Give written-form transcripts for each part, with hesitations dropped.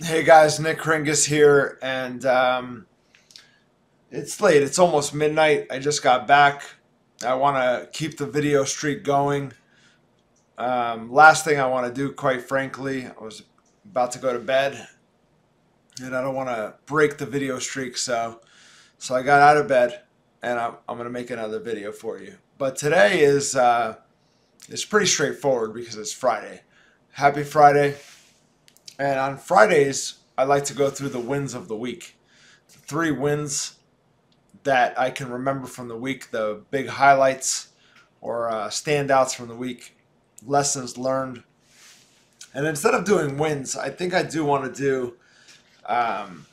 Hey guys, Nick Kringus here, and it's late. It's almost midnight. I just got back. I want to keep the video streak going. Last thing I want to do, quite frankly, I was about to go to bed, and I don't want to break the video streak, so I got out of bed, and I'm going to make another video for you. But today is pretty straightforward because it's Friday. Happy Friday! And on Fridays, I like to go through the wins of the week. The three wins that I can remember from the week, the big highlights or standouts from the week, lessons learned. And instead of doing wins, I think I do want to do um,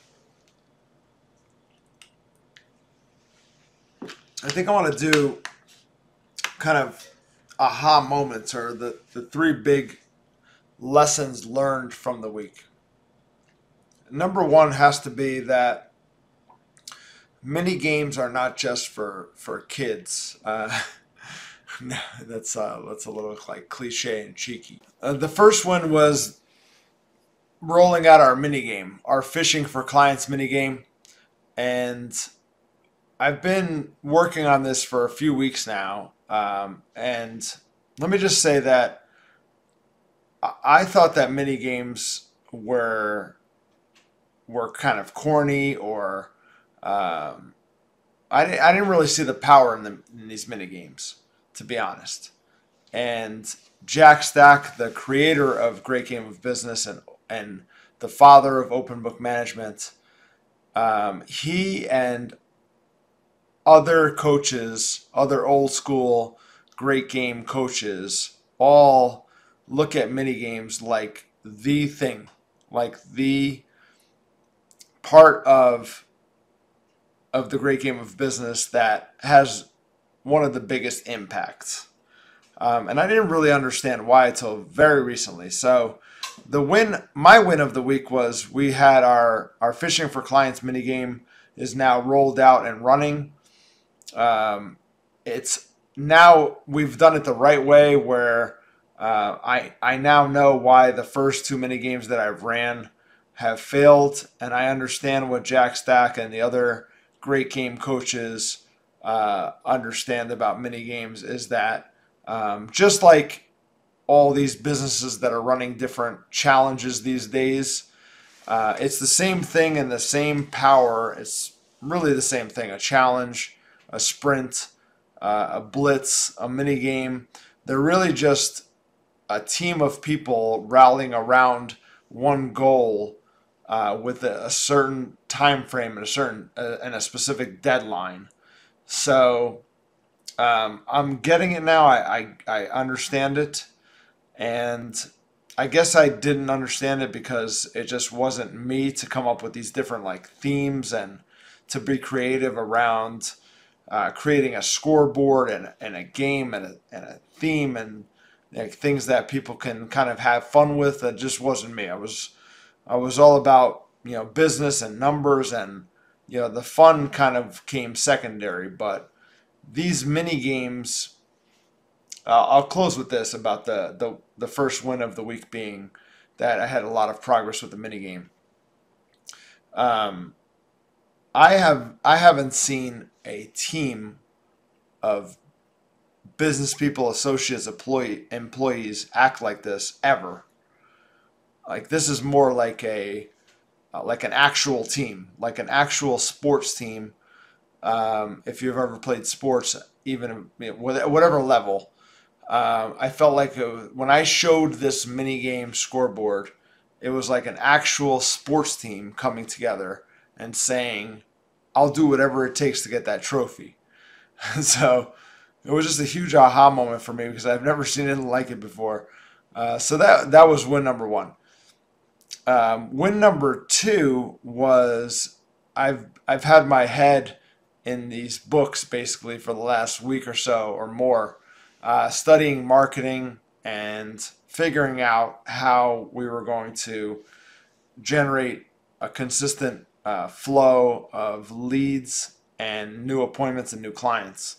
I think I want to do kind of aha moments or the three big lessons learned from the week. Number one has to be that mini games are not just for kids. That's a little like cliche and cheeky. The first one was rolling out our mini game, our fishing for clients mini game, and I've been working on this for a few weeks now. And let me just say that I thought that mini games were kind of corny or I didn't really see the power in these mini games, to be honest. And Jack Stack, the creator of Great Game of Business and the father of open book management, he and other coaches, other old school great game coaches, all look at mini games like the thing, like the part of the great game of business that has one of the biggest impacts. And I didn't really understand why until very recently. So my win of the week was we had our fishing for clients mini game is now rolled out and running. It's now we've done it the right way where I now know why the first two mini games that I've ran have failed, and I understand what Jack Stack and the other great game coaches understand about mini games is that just like all these businesses that are running different challenges these days, it's the same thing and the same power. It's really the same thing: a challenge, a sprint, a blitz, a mini game. They're really just a team of people rallying around one goal with a certain time frame and a specific deadline. So I'm getting it now. I understand it, and I guess I didn't understand it because it just wasn't me to come up with these different like themes and to be creative around creating a scoreboard and a game and a theme and like things that people can kind of have fun with. That just wasn't me. I was all about business and numbers, and the fun kind of came secondary. But these mini games, I'll close with this about the first win of the week being that I had a lot of progress with the mini game. Um, I haven't seen a team of business people, associates, employees act like this ever. Like this is more like a like an actual team, like an actual sports team. If you've ever played sports, even whatever level, I felt like when I showed this mini game scoreboard, it was like an actual sports team coming together and saying, "I'll do whatever it takes to get that trophy." So it was just a huge aha moment for me because I've never seen anything like it before. So that was win number one. Win number two was I've had my head in these books basically for the last week or so or more, studying marketing and figuring out how we were going to generate a consistent flow of leads and new appointments and new clients.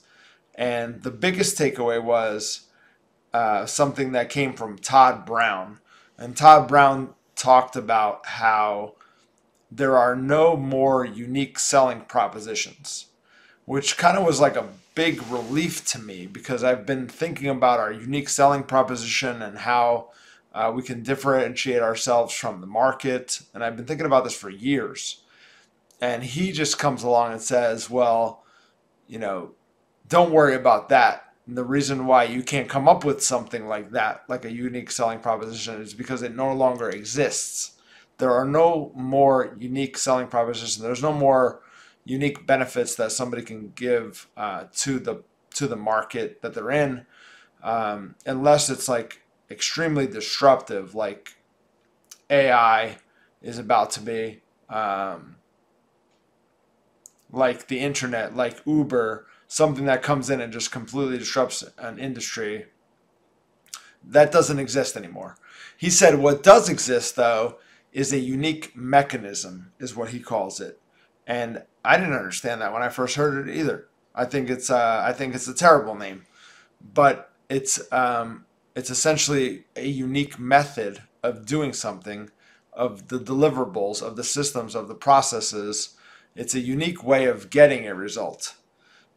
And the biggest takeaway was something that came from Todd Brown. And Todd Brown talked about how there are no more unique selling propositions, which kind of was like a big relief to me because I've been thinking about our unique selling proposition and how we can differentiate ourselves from the market. And I've been thinking about this for years. And he just comes along and says, well, don't worry about that. And the reason why you can't come up with something like that, like a unique selling proposition, is because it no longer exists. There are no more unique selling propositions. There's no more unique benefits that somebody can give to the market that they're in, unless it's like extremely disruptive, like AI is about to be, like the internet, like Uber, something that comes in and just completely disrupts an industry. That doesn't exist anymore. He said what does exist, though, is a unique mechanism, is what he calls it. And I didn't understand that when I first heard it either. I think it's a terrible name, but it's essentially a unique method of doing something, of the deliverables, of the systems, of the processes. It's a unique way of getting a result.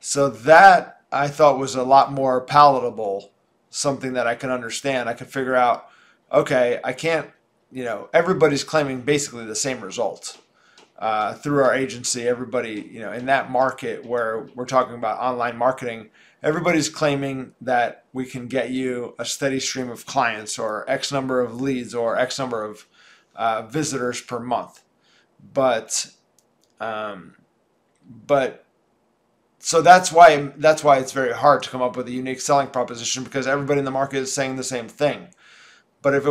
So that I thought was a lot more palatable, something that I can understand. I can figure out, okay, I can't, everybody's claiming basically the same result through our agency. Everybody, in that market where we're talking about online marketing, everybody's claiming that we can get you a steady stream of clients or X number of leads or X number of visitors per month. But so that's why it's very hard to come up with a unique selling proposition, because everybody in the market is saying the same thing. But if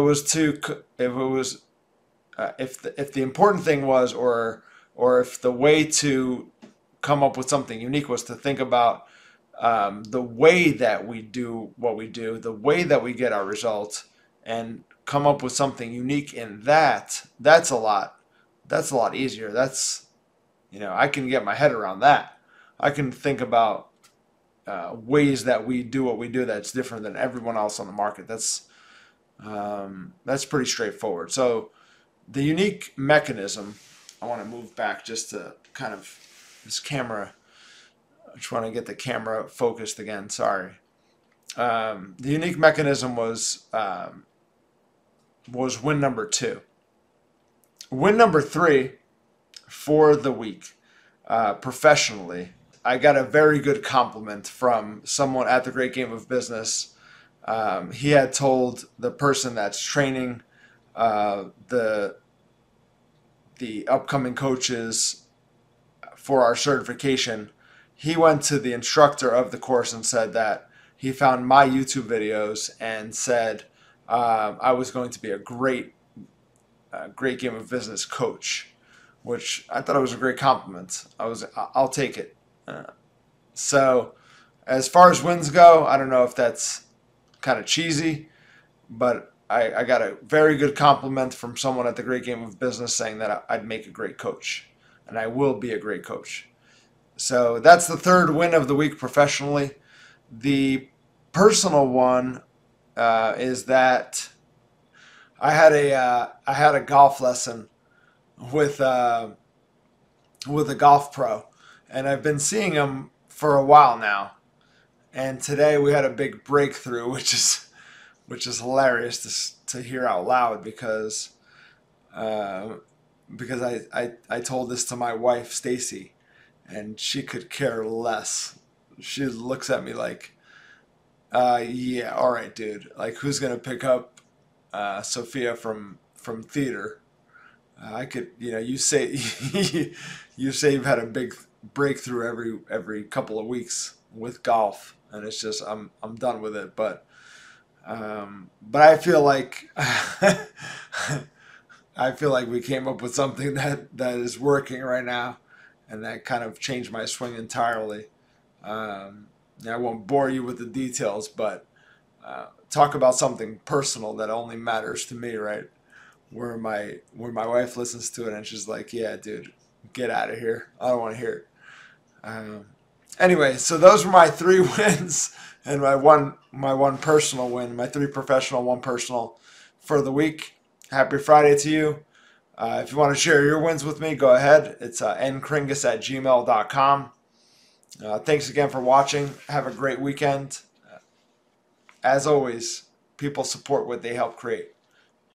the important thing was, or if the way to come up with something unique was to think about the way that we do what we do, the way that we get our results, and come up with something unique in that, that's a lot easier. That's, I can get my head around that. I can think about ways that we do what we do that's different than everyone else on the market. That's pretty straightforward. So the unique mechanism, I want to move back just to kind of this camera. I just want to get the camera focused again. Sorry. The unique mechanism was win number 2. Win number 3 for the week, professionally. I got a very good compliment from someone at the Great Game of Business. He had told the person that's training the upcoming coaches for our certification, he went to the instructor of the course and said that he found my YouTube videos and said I was going to be a great Game of Business coach, which I thought it was a great compliment. I'll take it. So as far as wins go, I don't know if that's kind of cheesy, but I got a very good compliment from someone at the Great Game of Business saying that I'd make a great coach, and I will be a great coach. So that's the third win of the week professionally. The personal one is that I had a golf lesson with a golf pro, and I've been seeing him for a while now. And today we had a big breakthrough, which is hilarious to hear out loud, because I told this to my wife Stacy, and she could care less. She looks at me like, yeah, all right, dude. Like, who's gonna pick up Sophia from theater? I could, you say you've had a big breakthrough every couple of weeks with golf, and it's just I'm done with it. But I feel like we came up with something that is working right now, and that kind of changed my swing entirely. I won't bore you with the details, but talk about something personal that only matters to me, right? Where my wife listens to it and she's like, "Yeah, dude, get out of here. I don't want to hear it." Anyway, so those were my 3 wins and my one personal win. My 3 professional, 1 personal for the week. Happy Friday to you. If you want to share your wins with me, go ahead. It's nkringus@gmail.com. Thanks again for watching. Have a great weekend. As always, people support what they help create.